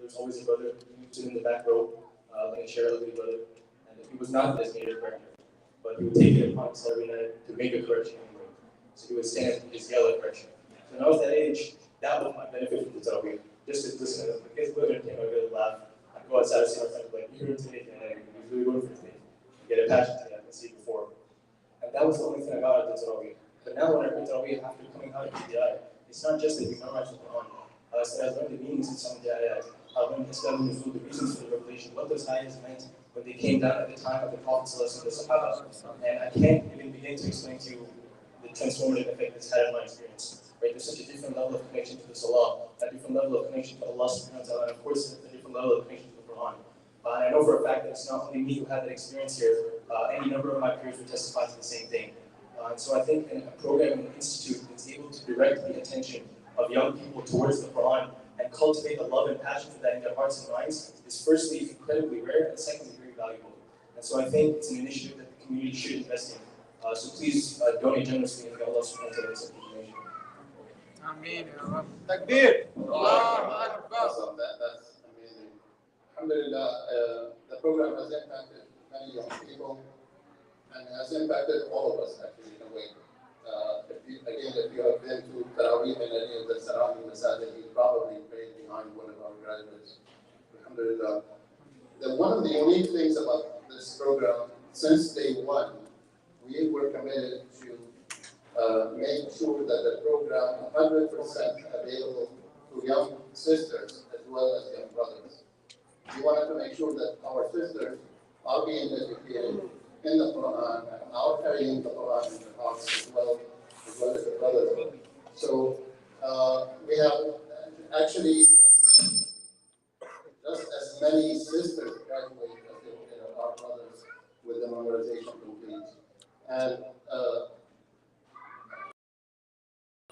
there's always a brother who stood in the back row, like a share elderly brother, and he was not the designated corrector, but he would take it upon himself every night to make a correction anyway. So he would stand and just yell at correction. So when I was that age, that was my benefit from the Taraweeh. Just to listen to the kids go there and I'd really laugh. I'd go outside and see my friends like, you're today, and he's really going for today. Get a passion to that, I see it before. And that was the only thing I got out of the Taraweeh. But now when I read Taraweeh after coming out of PDI, it's not just that you memorize the Quran. So I learned the meanings of some of the ayat. I learned the reasons for the revelation, what those ayats meant when they came down at the time of the Prophet and the Sahaba. And I can't even begin to explain to you the transformative effect it's had on my experience. Right? There's such a different level of connection to the Salah, a different level of connection to Allah subhanahu wa ta'ala, and of course a different level of connection to the Quran. And I know for a fact that it's not only me who had that experience here, any number of my peers would testify to the same thing. And so I think a program in an institute that's able to direct the attention of young people towards the Quran and cultivate a love and passion for that in their hearts and minds is firstly incredibly rare and secondly very valuable. And so I think it's an initiative that the community should invest in. So please donate generously and may Allah subhanahu wa ta'ala accept the donation. Ameen. Takbir. Awesome. That's amazing. Alhamdulillah, the program has impacted many young people and has impacted all of us actually in a way. If you have been to Taraweeh in any of the surrounding masajid, you probably prayed behind one of our graduates. Alhamdulillah. One of the unique things about this program, since day one, we were committed to make sure that the program 100% available to young sisters as well as young brothers. We wanted to make sure that our sisters are being educated in the Quran and are carrying the Quran in their hearts as well as the brothers. So we have actually just as many sisters graduate as our brothers with the memorization complete. And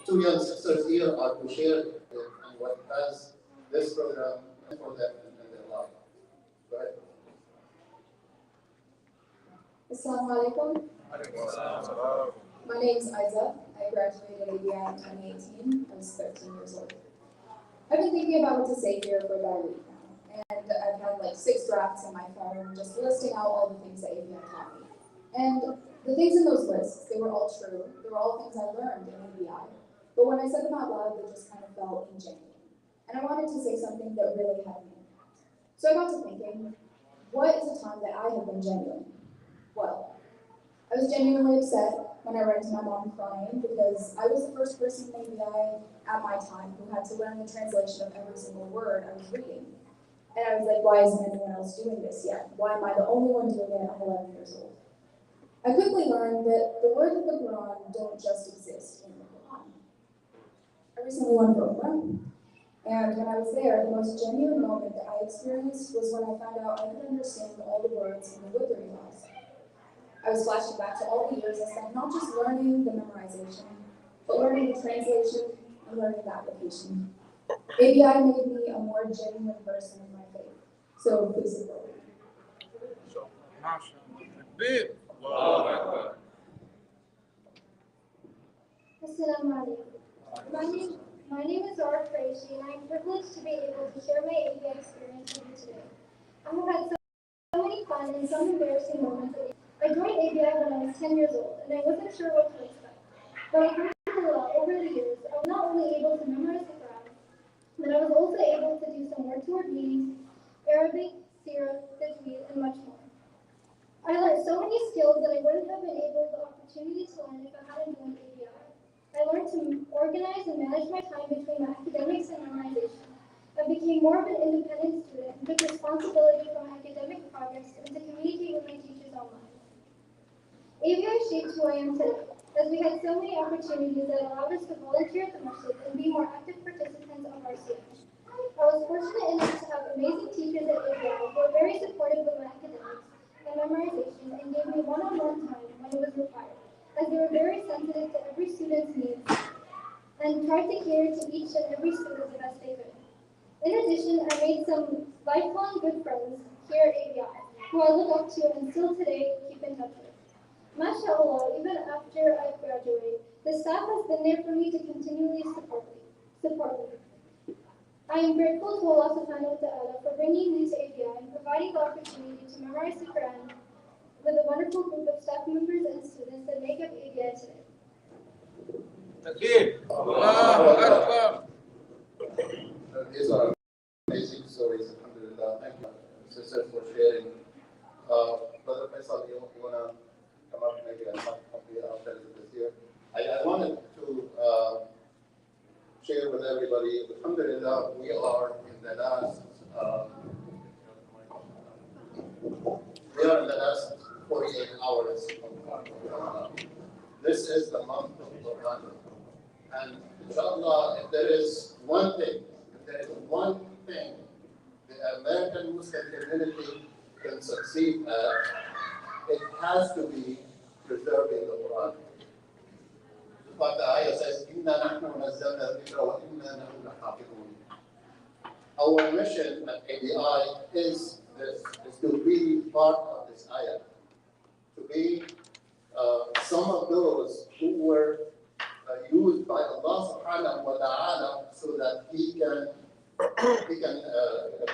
two young sisters here are to share and what has this program for them in their life. Go ahead. Assalamu alaikum. My name is Aiza. I graduated ABI in 2018. I was 13 years old. I've been thinking about what to say here for about a week now. And I've had like 6 drafts on my phone just listing out all the things that ABI taught me. And the things in those lists, they were all true. They were all things I learned in ABI. But when I said them out loud, they just kind of felt ingenuine. And I wanted to say something that really had an impact. So I got to thinking, what is a time that I have been genuine? Well, I was genuinely upset when I ran to my mom crying because I was the first person in ABI at my time who had to learn the translation of every single word I was reading. And I was like, why isn't anyone else doing this yet? Why am I the only one doing it at 11 years old? I quickly learned that the words of the Quran don't just exist in the Quran. I recently went for a run, and when I was there, the most genuine moment that I experienced was when I found out I could understand all the words in the withering laws. I was flashing back to all the years I spent not just learning the memorization, but learning the translation and learning the application. ABI made me a more genuine person in my faith. So please support me. Assalamu alaikum. My name is Zara Qureshi, and I'm privileged to be able to share my ABI experience with you today. I have had so many fun and some embarrassing moments. I joined ABI when I was 10 years old, and I wasn't sure what to expect. But alhamdulillah, over the years, I was not only able to memorize the Quran, but I was also able to do some word-to-word meanings, Arabic, Sirah, Tajweed, and much more. I learned so many skills that I wouldn't have been able the opportunity to learn if I hadn't joined ABI. I learned to organize and manage my time between my academics and memorization. I became more of an independent student and took responsibility for my academic progress and to communicate with my teachers online. ABI shaped who I am today, as we had so many opportunities that allowed us to volunteer at the masjid and be more active participants of our CM. I was fortunate enough to have amazing teachers at ABI who were very supportive of my academics and memorization and gave me one-on-one time when it was required, as they were very sensitive to every student's needs and tried to cater to each and every student the best they could. In addition, I made some lifelong good friends here at ABI, who I look up to and still today keep in touch with. MashaAllah, even after I graduate, the staff has been there for me to continually support me. I am grateful to Allah subhanahu wa ta'ala opportunity to memorize the Quran with a wonderful group of staff members and students that make up ABI today. Takbir. Allahu Akbar. These are amazing stories. Alhamdulillah. Thank you, sisters, for sharing. Brother Faisal, you want to come up maybe and talk after this year? I wanted to share with everybody. Alhamdulillah, we are in the last. We are in the last 48 hours of Ramadan. This is the month of Ramadan. And inshallah, if there is one thing the American Muslim community can succeed at, it has to be preserving the Quran. But the ayah says, "Inna nahnu nazzalna dhikra wa inna lahu lahafidhun." Our mission at ABI is to be part of this ayah, to be some of those who were used by Allah subhanahu wa ta'ala so that he can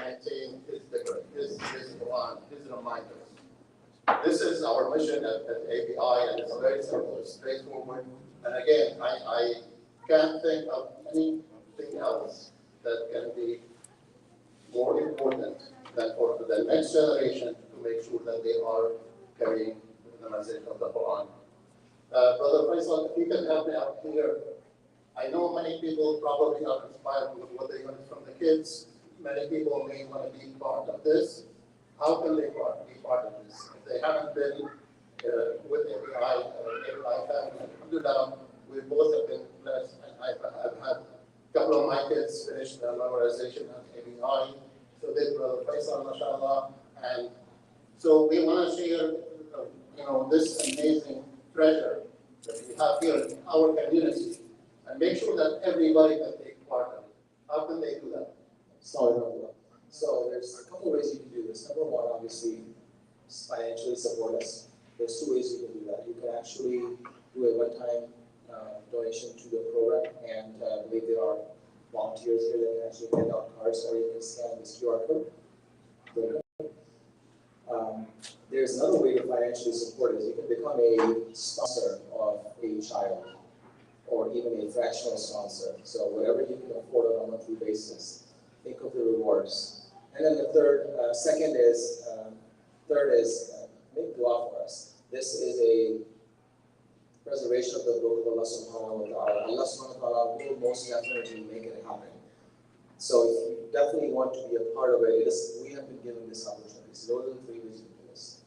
maintain his dhikr, his Quran, his reminders. This is our mission at ABI, and it's very simple, it's straightforward. And again, I can't think of anything else that can be more important than for the next generation to make sure that they are carrying the message of the Quran. Brother Faisal, if you can help me out here. I know many people probably are inspired with what they learned from the kids. Many people may want to be part of this. How can they be part of this? If they haven't been with ABI family, alhamdulillah, we both have been blessed. I've had a couple of my kids finish their memorization at ABI. So did Brother Faisal, mashallah. And so we want to share, this amazing treasure that we have here in our community and make sure that everybody can take part of it. How can they do that? So there's a couple of ways you can do this. Number one, obviously, financially support us. There's two ways you can do that. You can actually do a one-time donation to the program, and I believe there are volunteers here that can actually hand out cards, or you can scan this QR code. There's another way to financially support is you can become a sponsor of a child, or even a fractional sponsor. So whatever you can afford on a monthly basis, think of the rewards. And then the third is make dua for us. This is a preservation of the book of Allah subhanahu wa ta'ala. Allah subhanahu wa ta'ala will most definitely make it happen. So if you definitely want to be a part of it, we have been given this opportunity. So those are the three ways you can do this.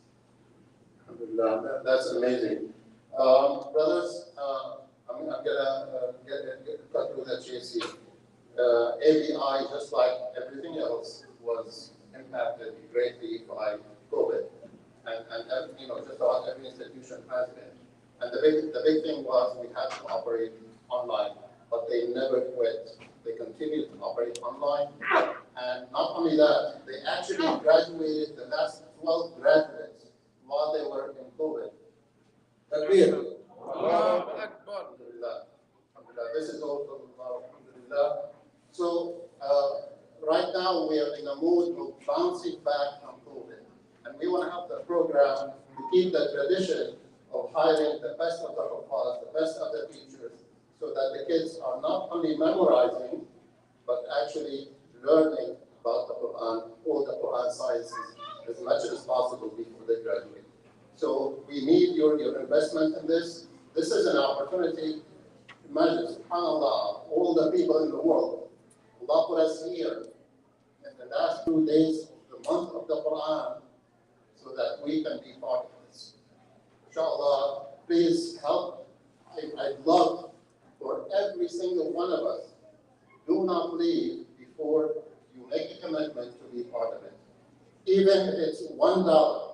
Alhamdulillah, that's amazing. Brothers, I'm gonna get cut through the chase here. ABI, just like everything else, was impacted greatly by COVID, and just about every institution has been. And the big thing was we had to operate online, but they never quit. They continued to operate online, and not only that, they actually graduated the last 12 graduates while they were in COVID. Takbir. Alhamdulillah. This is all from Alhamdulillah. So right now we are in a mood of bouncing back from COVID, and we want to have the program to keep the tradition of hiring the best of the profiles, the best of the teachers, so that the kids are not only memorizing, but actually learning about the Quran, all the Quran sciences, as much as possible before they graduate. So we need your investment in this. This is an opportunity. Imagine, subhanAllah, all the people in the world. Allah put us here in the last 2 days of the month of the Quran so that we can be part of this. Inshallah, please help. I'd love for every single one of us, do not leave before you make a commitment to be part of it. Even if it's $1.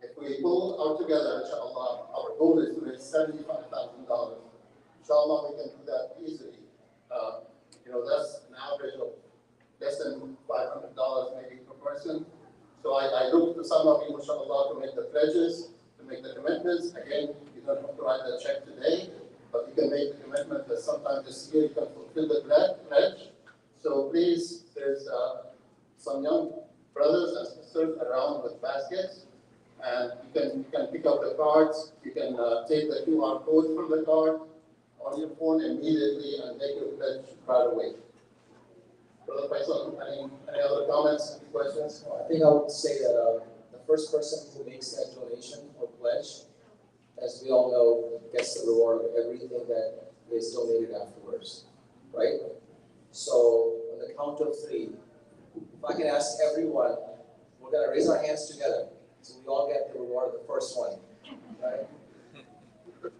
If we pull out together, inshallah, our goal is to raise $75,000. Inshallah, we can do that easily. That's an average of less than $500 maybe per person. So I look to some of you, inshallah, to make the pledges, to make the commitments. Again, you don't have to write the check today, but you can make the commitment that sometime this year you can fulfill the pledge. So please, there's some young brothers and sisters around with baskets, and you can pick up the cards. You can take the QR code from the card on your phone immediately and make your pledge right away. Brother Faisal, any other comments, any questions? Well, I think I would say that the first person who makes that donation or pledge, as we all know, gets the reward of everything that is donated afterwards, right? So on the count of three, if I can ask everyone, we're going to raise our hands together so we all get the reward of the first one, right?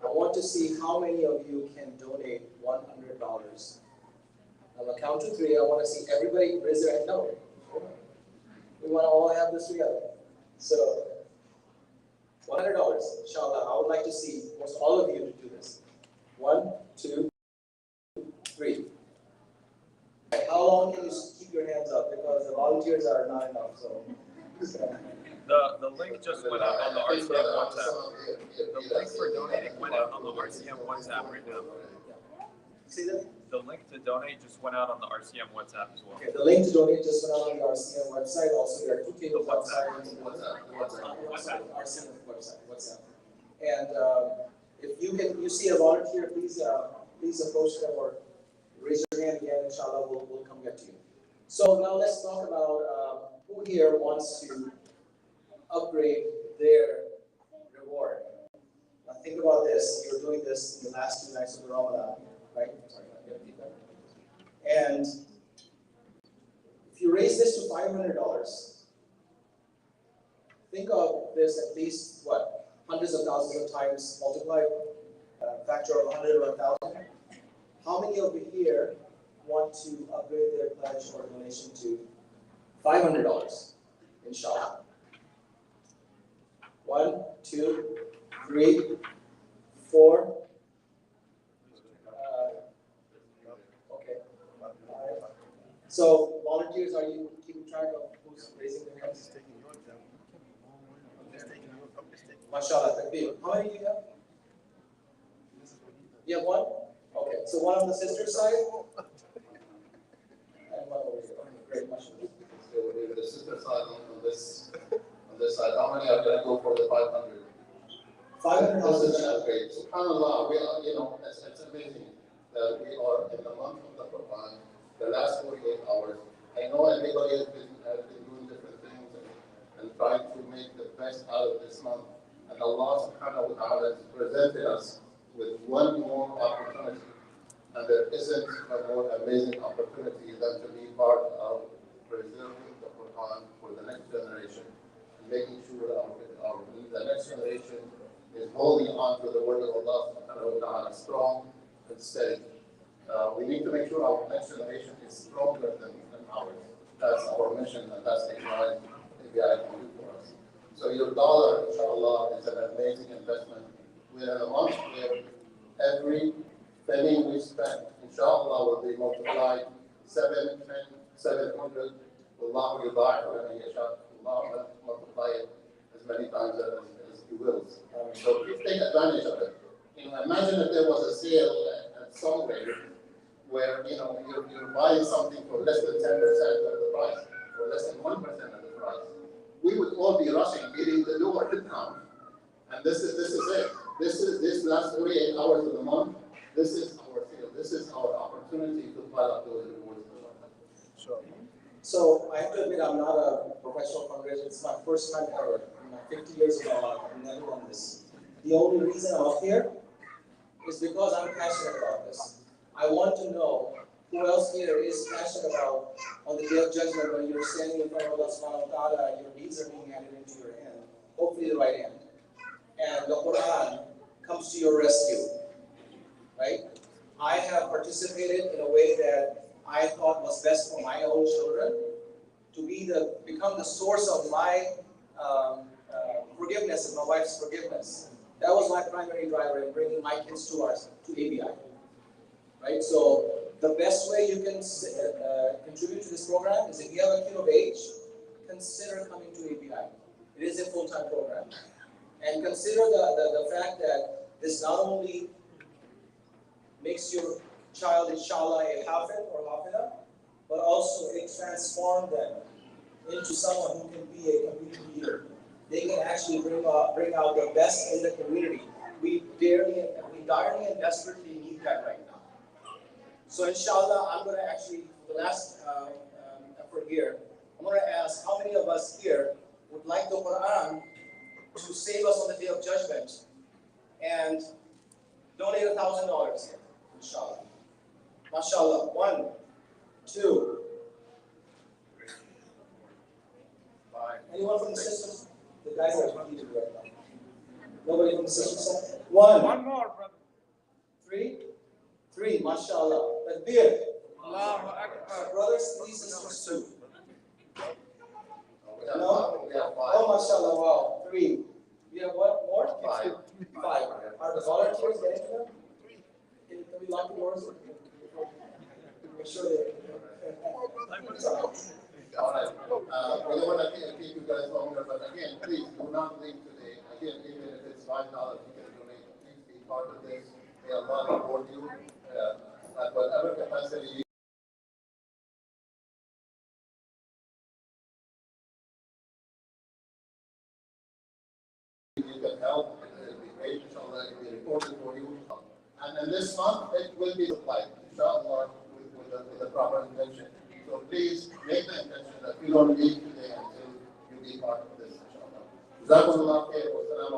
I want to see how many of you can donate $100. On the count of three, I want to see everybody raise their hand. No, we want to all have this together. So $100, inshallah. I would like to see most all of you to do this. 1, 2, 3. How long can you keep your hands up? Because the volunteers are not enough. So The link just went out on the RCM WhatsApp. The link for donating went out on the RCM WhatsApp right now. see that? The link to donate just went out on the RCM WhatsApp as well. Okay, the link to donate just went out on the RCM website. Also, there are two tables outside RCM website. WhatsApp. And if you see a volunteer, please approach them or raise your hand again. Inshallah, we'll come get to you. So now let's talk about who here wants to upgrade their reward. Now think about this. You're doing this in the last 2 nights of the Ramadan, right? Sorry, I gotta keep that. And if you raise this to $500, think of this at least, what, hundreds of thousands of times multiplied, factor of 100 or 1,000. How many of you here want to upgrade their pledge or donation to $500? Inshallah. 1, 2, 3, 4. Okay. So volunteers, are you keeping track of who's raising their hands? MashaAllah, takbir. How many do you have? You have one? Okay, so one on the sister side? And one over here. Okay, great, mashallah. So if the sister side on this side, how many are going to go for the 500? 500 This is an upgrade. SubhanAllah, we are, it's amazing that we are in the month of the Quran, the last 48 hours. I know everybody has been doing different things and trying to make the best out of this month. And Allah subhanahu wa ta'ala has presented us with one more opportunity. And there isn't a more amazing opportunity than to be part of preserving the Quran for the next generation and making sure the next generation is holding on to the word of Allah subhanahu wa ta'ala strong and steady. We need to make sure our next generation is stronger than ours. That's our mission, and that's the prize ABI can do for us. So your dollar, inshallah, is an amazing investment. We're in a month where every penny we spend, inshallah, will be multiplied 7, 10, 700. Allah will Allah multiply it as many times as He wills. So please take advantage of it. Imagine if there was a sale at somewhere where you're buying something for less than 10% of the price, or less than 1% of the price. We would all be rushing, getting the door now. And this is it. This last 48 hours of the month. This is our field. This is our opportunity to pile up those rewards. Sure. So I have to admit, I'm not a professional fundraiser. It's my first time ever. In my 50 years of my life, I've never done this. The only reason I'm up here is because I'm passionate about this. I want to know who else here is passionate about on the day of judgment when you're standing in front of Allah subhanahu wa ta'ala and your needs are being handed into your hand, hopefully the right hand. And the Quran comes to your rescue, right? I have participated in a way that I thought was best for my own children, to become the source of my forgiveness and my wife's forgiveness. That was my primary driver in bringing my kids to ABI, right? So the best way you can contribute to this program is if you have a kid of age, consider coming to ABI. It is a full-time program. And consider the fact that this not only makes your child, inshallah, a hafid or hafida, but also it transforms them into someone who can be a community leader. They can actually bring out the best in the community. We direly and desperately need that right now. So inshallah, I'm going to actually, for the last effort here, I'm going to ask how many of us here would like the Quran to save us on the day of judgment and donate $1,000 here, inshallah. MashaAllah. 1, 2. Anyone from the sisters? The guys are heated right now. Nobody from the sisters? 1. One more, brother. 3. 3. MashaAllah. Takbir. Allahu Akbar. Brothers, 3 sisters, 2. No? We have 5. Oh, MashaAllah. Wow. 3. We have what more? 5. 5. Are the volunteers getting to them? Can we lock the doors? Make sure they. All right. We don't want to keep you guys longer, but again, please do not leave today. Again, even if it's $5 you can donate, please be part of this. May Allah reward you at whatever capacity you can help. It will be great, inshallah. It will be reported for you. And this month, it will be applied, inshallah, with the proper intention. So please make the intention that you don't leave today until you be part of this, inshallah. Jazakumullah khair.